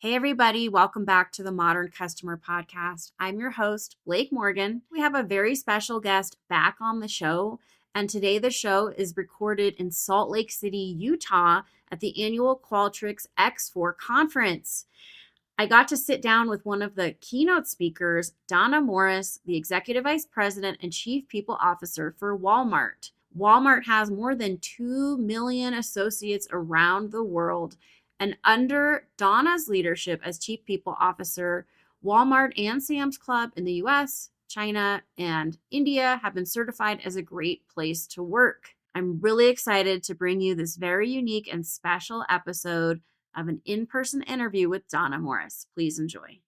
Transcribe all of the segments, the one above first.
Hey, everybody, welcome back to the Modern Customer Podcast. I'm your host, Blake Morgan. We have a very special guest back on the show, and today the show is recorded in Salt Lake City, Utah at the annual Qualtrics X4 conference. I got to sit down with one of the keynote speakers, Donna Morris, the Executive Vice President and Chief People Officer for Walmart. Walmart has more than 2 million associates around the world. And under Donna's leadership as Chief People Officer, Walmart and Sam's Club in the US, China, and India have been certified as a great place to work. I'm really excited to bring you this very unique and special episode of an in-person interview with Donna Morris. Please enjoy.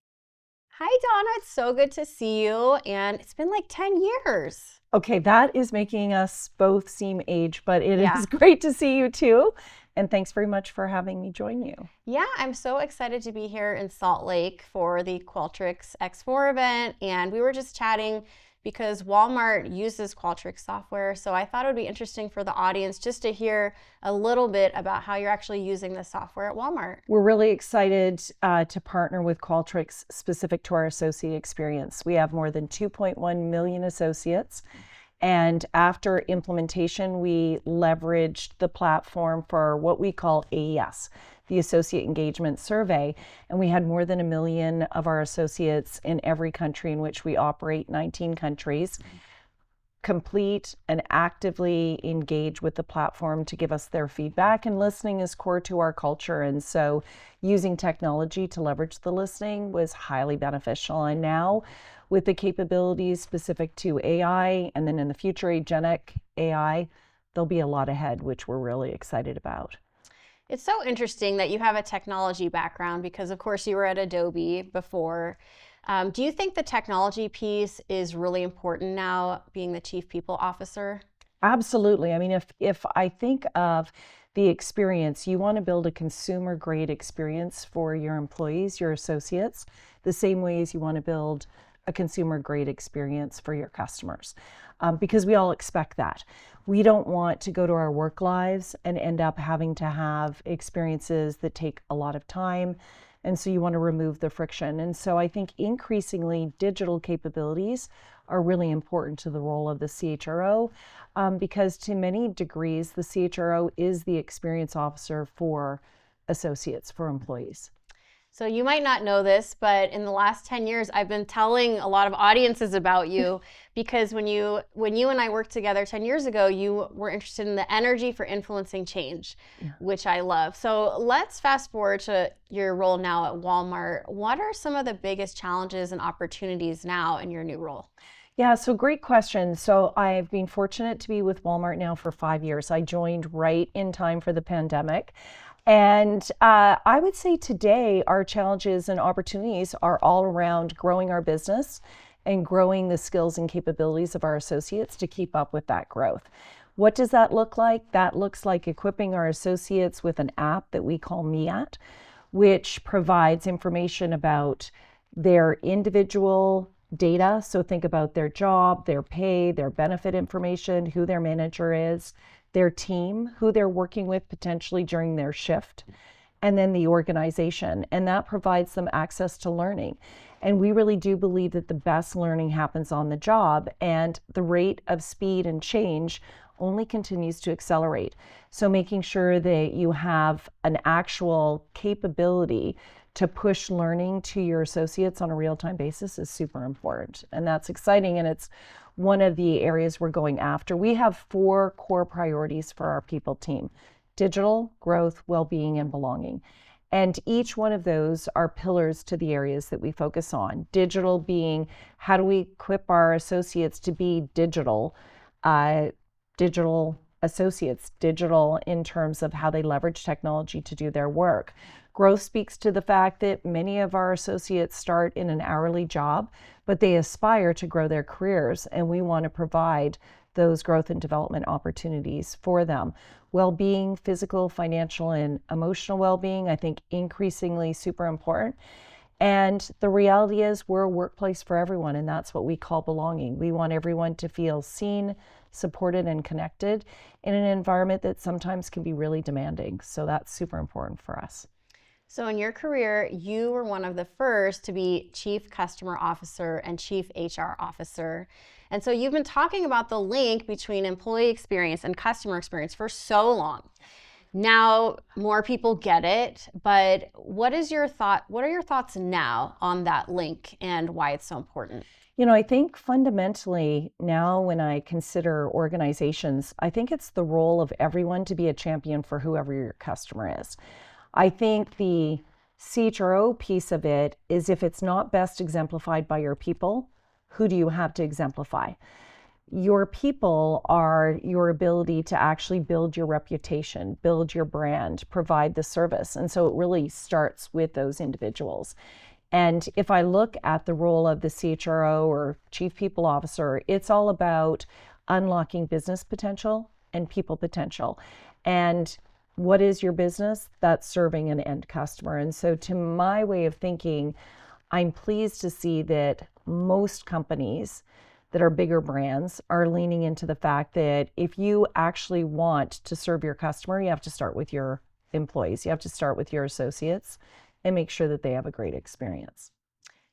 Hi, Donna. It's so good to see you. And it's been like 10 years. Okay, that is making us both seem aged, but it Yeah. is great to see you too. And thanks very much for having me join you. Yeah, I'm so excited to be here in Salt Lake for the Qualtrics X4 event. And we were just chatting because Walmart uses Qualtrics software. So I thought it would be interesting for the audience just to hear a little bit about how you're actually using the software at Walmart. We're really excited to partner with Qualtrics specific to our associate experience. We have more than 2.1 million associates. And after implementation, we leveraged the platform for what we call AES, the Associate Engagement Survey. And we had more than 1 million of our associates in every country in which we operate, 19 countries, complete and actively engage with the platform to give us their feedback. And listening is core to our culture. And so using technology to leverage the listening was highly beneficial. And now with the capabilities specific to AI, and then in the future, agentic AI, there'll be a lot ahead, which we're really excited about. It's so interesting that you have a technology background because, of course, you were at Adobe before. Do you think the technology piece is really important now, being the Chief People Officer? Absolutely. I mean, if I think of the experience, you want to build a consumer-grade experience for your employees, your associates, the same way as you want to build a consumer-grade experience for your customers, because we all expect that. We don't want to go to our work lives and end up having to have experiences that take a lot of time. And so you want to remove the friction. And so I think increasingly digital capabilities are really important to the role of the CHRO, because to many degrees, the CHRO is the experience officer for associates, for employees. So you might not know this, but in the last 10 years, I've been telling a lot of audiences about you because when you and I worked together 10 years ago, you were interested in the energy for influencing change, which I love. So let's fast forward to your role now at Walmart. What are some of the biggest challenges and opportunities now in your new role? Yeah, so great question. So I've been fortunate to be with Walmart now for 5 years. I joined right in time for the pandemic. And I would say today our challenges and opportunities are all around growing our business and growing the skills and capabilities of our associates to keep up with that growth. What does that look like? That looks like equipping our associates with an app that we call MeAt, which provides information about their individual data. So think about their job, their pay, their benefit information, who their manager is, their team, who they're working with potentially during their shift, and then the organization. And that provides them access to learning. And we really do believe that the best learning happens on the job, and the rate of speed and change only continues to accelerate. So making sure that you have an actual capability to push learning to your associates on a real-time basis is super important. And that's exciting, and it's one of the areas we're going after. We have 4 core priorities for our people team: digital, growth, well-being, and belonging. And each one of those are pillars to the areas that we focus on. Digital being, how do we equip our associates to be digital associates, digital in terms of how they leverage technology to do their work. Growth speaks to the fact that many of our associates start in an hourly job, but they aspire to grow their careers, and we want to provide those growth and development opportunities for them. Well-being, physical, financial, and emotional well-being, I think increasingly super important. And the reality is we're a workplace for everyone, and that's what we call belonging. We want everyone to feel seen, supported, and connected in an environment that sometimes can be really demanding. So that's super important for us. So in your career, you were one of the first to be Chief Customer Officer and Chief HR Officer. And so you've been talking about the link between employee experience and customer experience for so long. Now more people get it, but what are your thoughts now on that link and why it's so important? I think fundamentally now when I consider organizations, I think it's the role of everyone to be a champion for whoever your customer is. I think the CHRO piece of it is if it's not best exemplified by your people, who do you have to exemplify? Your people are your ability to actually build your reputation, build your brand, provide the service. And so it really starts with those individuals. And if I look at the role of the CHRO or Chief People Officer, it's all about unlocking business potential and people potential. And what is your business? That's serving an end customer. And so to my way of thinking, I'm pleased to see that most companies that are bigger brands are leaning into the fact that if you actually want to serve your customer, you have to start with your employees. You have to start with your associates and make sure that they have a great experience.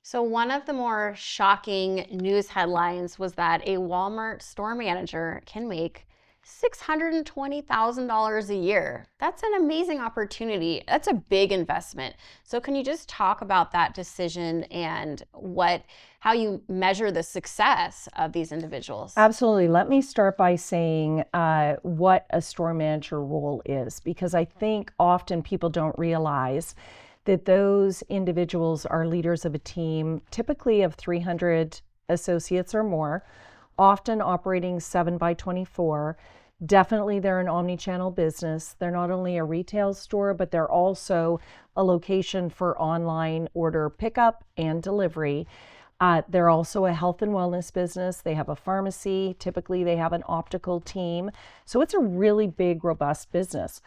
So one of the more shocking news headlines was that a Walmart store manager can make $620,000 a year. That's an amazing opportunity. That's a big investment. So can you just talk about that decision and how you measure the success of these individuals? Absolutely. Let me start by saying what a store manager role is, because I think often people don't realize that those individuals are leaders of a team, typically of 300 associates or more, often operating 7x24. Definitely they're an omni-channel business. They're not only a retail store, but they're also a location for online order pickup and delivery. They're also a health and wellness business. They have a pharmacy. Typically they have an optical team. So it's a really big, robust business.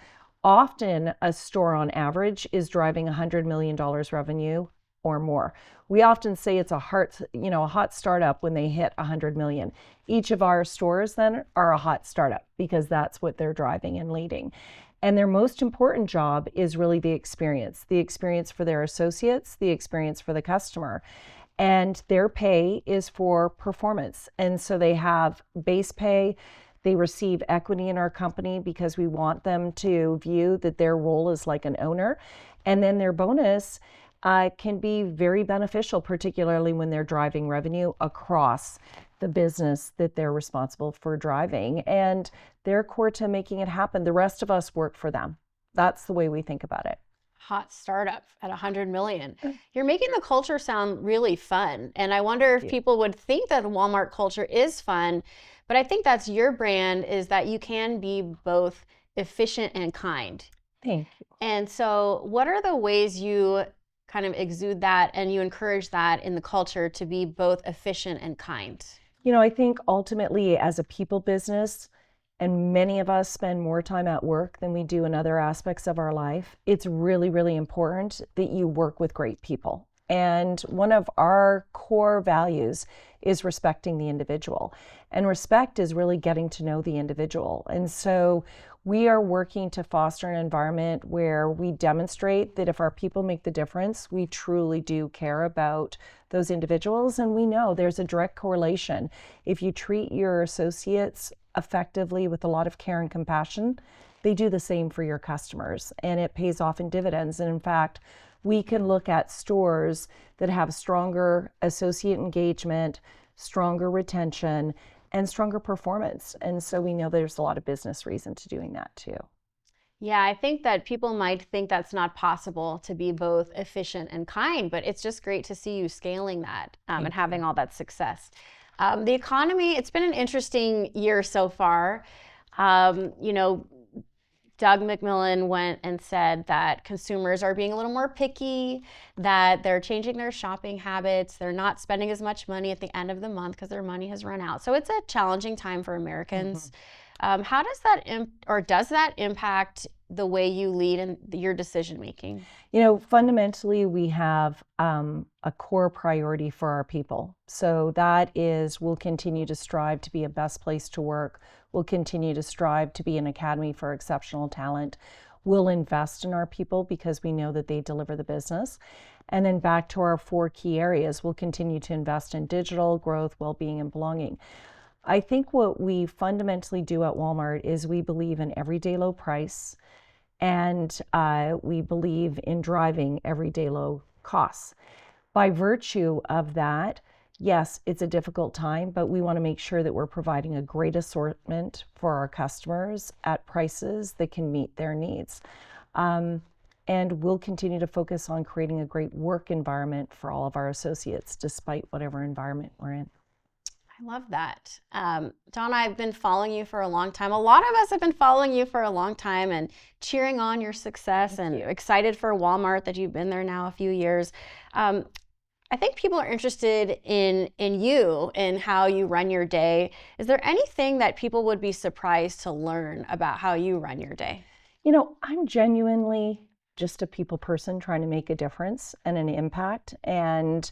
Often a store on average is driving $100 million revenue or more. We often say it's a hot startup when they hit 100 million. Each of our stores then are a hot startup because that's what they're driving and leading. And their most important job is really the experience for their associates, the experience for the customer. And their pay is for performance. And so they have base pay. They receive equity in our company because we want them to view that their role is like an owner. And then their bonus can be very beneficial, particularly when they're driving revenue across the business that they're responsible for driving. And they're core to making it happen. The rest of us work for them. That's the way we think about it. Hot startup at 100 million. You're making the culture sound really fun. And I wonder if people would think that the Walmart culture is fun, but I think that's your brand, is that you can be both efficient and kind. Thank you. And so what are the ways you kind of exude that and you encourage that in the culture to be both efficient and kind? I think ultimately as a people business, and many of us spend more time at work than we do in other aspects of our life, it's really, really important that you work with great people. And one of our core values is respecting the individual. And respect is really getting to know the individual. And so we are working to foster an environment where we demonstrate that if our people make the difference, we truly do care about those individuals. And we know there's a direct correlation. If you treat your associates effectively with a lot of care and compassion, they do the same for your customers, and it pays off in dividends. And in fact, we can look at stores that have stronger associate engagement, stronger retention, and stronger performance. And so we know there's a lot of business reason to doing that too. Yeah, I think that people might think that's not possible to be both efficient and kind, but it's just great to see you scaling that and having all that success. The economy, it's been an interesting year so far. Doug McMillon went and said that consumers are being a little more picky, that they're changing their shopping habits, they're not spending as much money at the end of the month because their money has run out. So it's a challenging time for Americans. How does that does that impact the way you lead and your decision making? Fundamentally, we have a core priority for our people. So that is, we'll continue to strive to be a best place to work. We'll continue to strive to be an academy for exceptional talent. We'll invest in our people because we know that they deliver the business. And then back to our 4 key areas, we'll continue to invest in digital growth, well-being, and belonging. I think what we fundamentally do at Walmart is we believe in everyday low price, and we believe in driving everyday low costs. By virtue of that, yes, it's a difficult time, but we want to make sure that we're providing a great assortment for our customers at prices that can meet their needs. And we'll continue to focus on creating a great work environment for all of our associates, despite whatever environment we're in. I love that. Donna, I've been following you for a long time. A lot of us have been following you for a long time and cheering on your success and excited for Walmart that you've been there now a few years. I think people are interested in you and how you run your day. Is there anything that people would be surprised to learn about how you run your day? You know, I'm genuinely just a people person trying to make a difference and an impact. And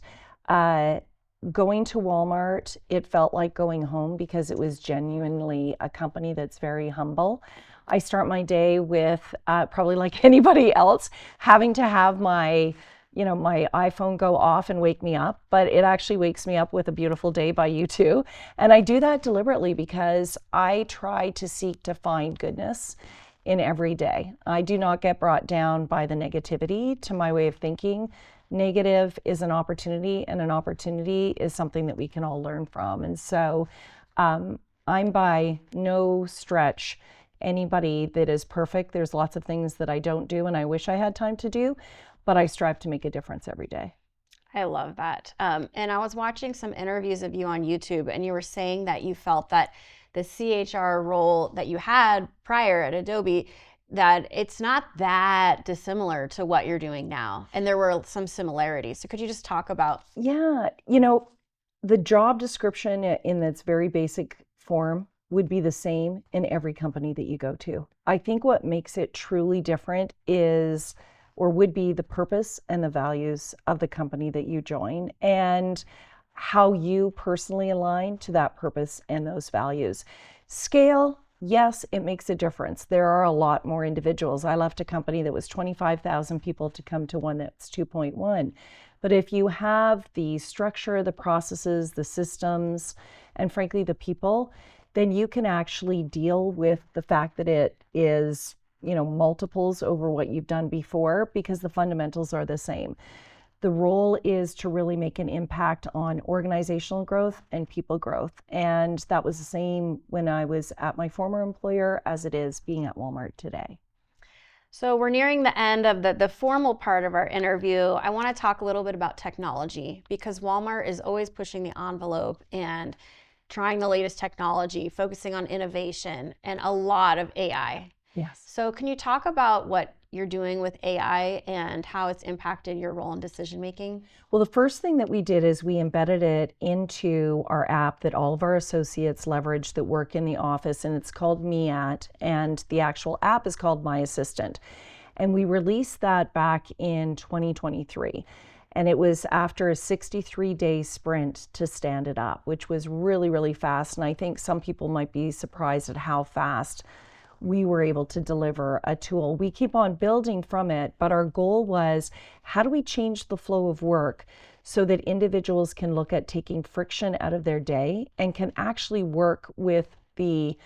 going to Walmart, it felt like going home because it was genuinely a company that's very humble. I start my day with, probably like anybody else, having to have my iPhone go off and wake me up, but it actually wakes me up with a beautiful day by you too. And I do that deliberately because I try to seek to find goodness in every day. I do not get brought down by the negativity. To my way of thinking, negative is an opportunity, and an opportunity is something that we can all learn from. And so I'm by no stretch anybody that is perfect. There's lots of things that I don't do and I wish I had time to do, but I strive to make a difference every day. I love that. And I was watching some interviews of you on YouTube, and you were saying that you felt that the CHR role that you had prior at Adobe, that it's not that dissimilar to what you're doing now. And there were some similarities. So could you just talk about? Yeah, the job description in its very basic form would be the same in every company that you go to. I think what makes it truly different is, or would be, the purpose and the values of the company that you join, and how you personally align to that purpose and those values. Scale, yes, it makes a difference. There are a lot more individuals. I left a company that was 25,000 people to come to one that's 2.1. But if you have the structure, the processes, the systems, and frankly, the people, then you can actually deal with the fact that it is, multiples over what you've done before, because the fundamentals are the same. The role is to really make an impact on organizational growth and people growth. And that was the same when I was at my former employer as it is being at Walmart today. So we're nearing the end of the formal part of our interview. I want to talk a little bit about technology, because Walmart is always pushing the envelope and trying the latest technology, focusing on innovation and a lot of AI. Yes. So can you talk about what you're doing with AI and how it's impacted your role in decision making? Well, the first thing that we did is we embedded it into our app that all of our associates leverage that work in the office, and it's called MeAt, and the actual app is called My Assistant. And we released that back in 2023. And it was after a 63-day sprint to stand it up, which was really, really fast. And I think some people might be surprised at how fast we were able to deliver a tool. We keep on building from it, but our goal was, how do we change the flow of work so that individuals can look at taking friction out of their day and can actually work with the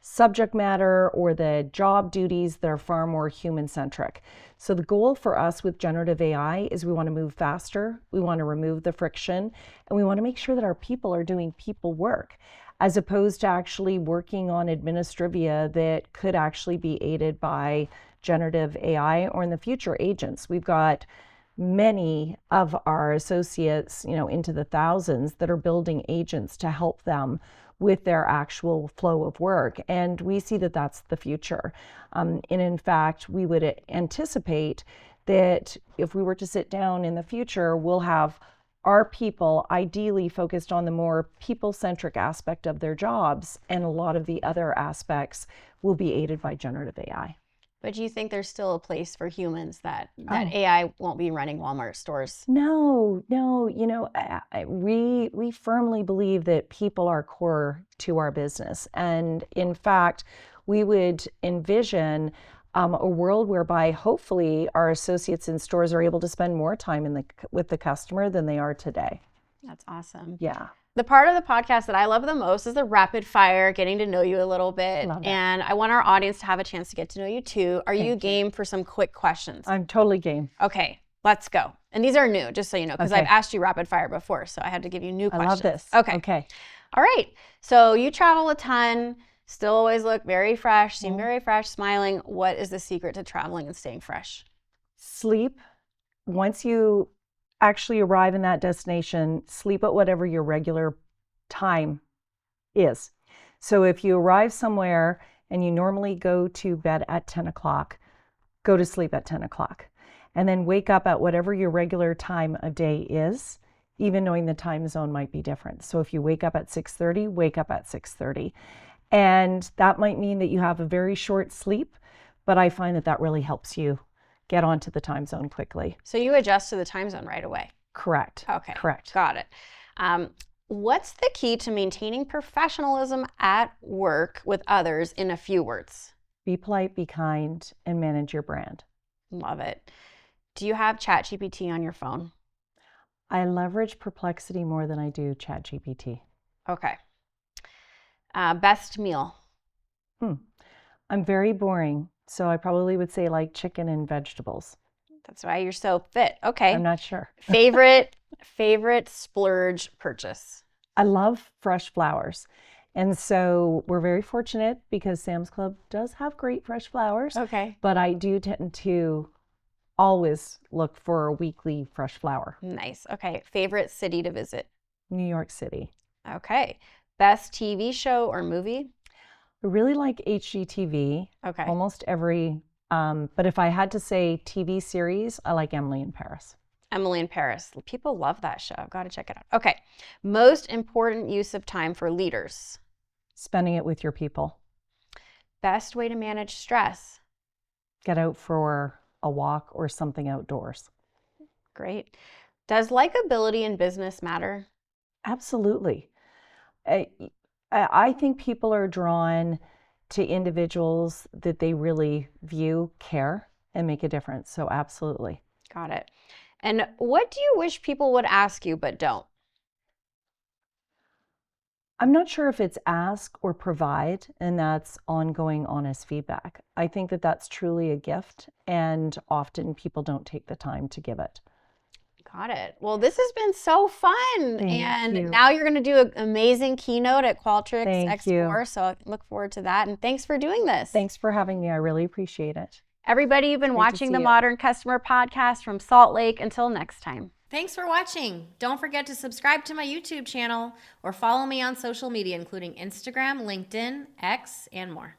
subject matter or the job duties that are far more human-centric. So the goal for us with generative AI is we want to move faster, we want to remove the friction, and we want to make sure that our people are doing people work, as opposed to actually working on administrivia that could actually be aided by generative AI, or in the future, agents. We've got many of our associates, into the thousands, that are building agents to help them with their actual flow of work. And we see that that's the future. And in fact, we would anticipate that if we were to sit down in the future, we'll have our people ideally focused on the more people-centric aspect of their jobs, and a lot of the other aspects will be aided by generative AI. But do you think there's still a place for humans that AI won't be running Walmart stores? No. We firmly believe that people are core to our business. And in fact, we would envision a world whereby hopefully our associates in stores are able to spend more time with the customer than they are today. That's awesome. Yeah. The part of the podcast that I love the most is the rapid fire, getting to know you a little bit. Love it. And I want our audience to have a chance to get to know you too. Are you game for some quick questions? I'm totally game. Okay, let's go. And these are new, just so you know, because Okay. I've asked you rapid fire before, so I had to give you new I questions. love this. Okay. All right. So you travel a ton, still always look very fresh, seem very fresh, smiling. What is the secret to traveling and staying fresh? Sleep. Once you actually arrive in that destination, sleep at whatever your regular time is. So if you arrive somewhere and you normally go to bed at 10 o'clock, go to sleep at 10 o'clock. And then wake up at whatever your regular time of day is, even knowing the time zone might be different. So if you wake up at 6:30, wake up at 6:30. And that might mean that you have a very short sleep, but I find that that really helps you get onto the time zone quickly. So you adjust to the time zone right away. Correct. Okay. Correct. Got it. What's the key to maintaining professionalism at work with others in a few words? Be polite, be kind, and manage your brand. Love it. Do you have ChatGPT on your phone? I leverage Perplexity more than I do ChatGPT. Okay. Best meal? I'm very boring, so I probably would say like chicken and vegetables. That's why you're so fit. Okay. I'm not sure. Favorite splurge purchase? I love fresh flowers. And so we're very fortunate because Sam's Club does have great fresh flowers. Okay. But I do tend to always look for a weekly fresh flower. Nice. Okay. Favorite city to visit? New York City. Okay. Best TV show or movie? I really like HGTV. Okay. Almost every, but if I had to say TV series, I like Emily in Paris. Emily in Paris. People love that show. Got to check it out. Okay. Most important use of time for leaders? Spending it with your people. Best way to manage stress? Get out for a walk or something outdoors. Great. Does likability in business matter? Absolutely. I think people are drawn to individuals that they really view, care, and make a difference. So absolutely. Got it. And what do you wish people would ask you but don't? I'm not sure if it's ask or provide, and that's ongoing, honest feedback. I think that that's truly a gift, and often people don't take the time to give it. Got it. Well, this has been so fun. Thank you. Now you're going to do an amazing keynote at Qualtrics Thank X4. you. So I look forward to that. And thanks for doing this. Thanks for having me. I really appreciate it. Everybody, you've been Great to watching see the you. Modern Customer Podcast from Salt Lake. Until next time. Thanks for watching. Don't forget to subscribe to my YouTube channel or follow me on social media, including Instagram, LinkedIn, X, and more.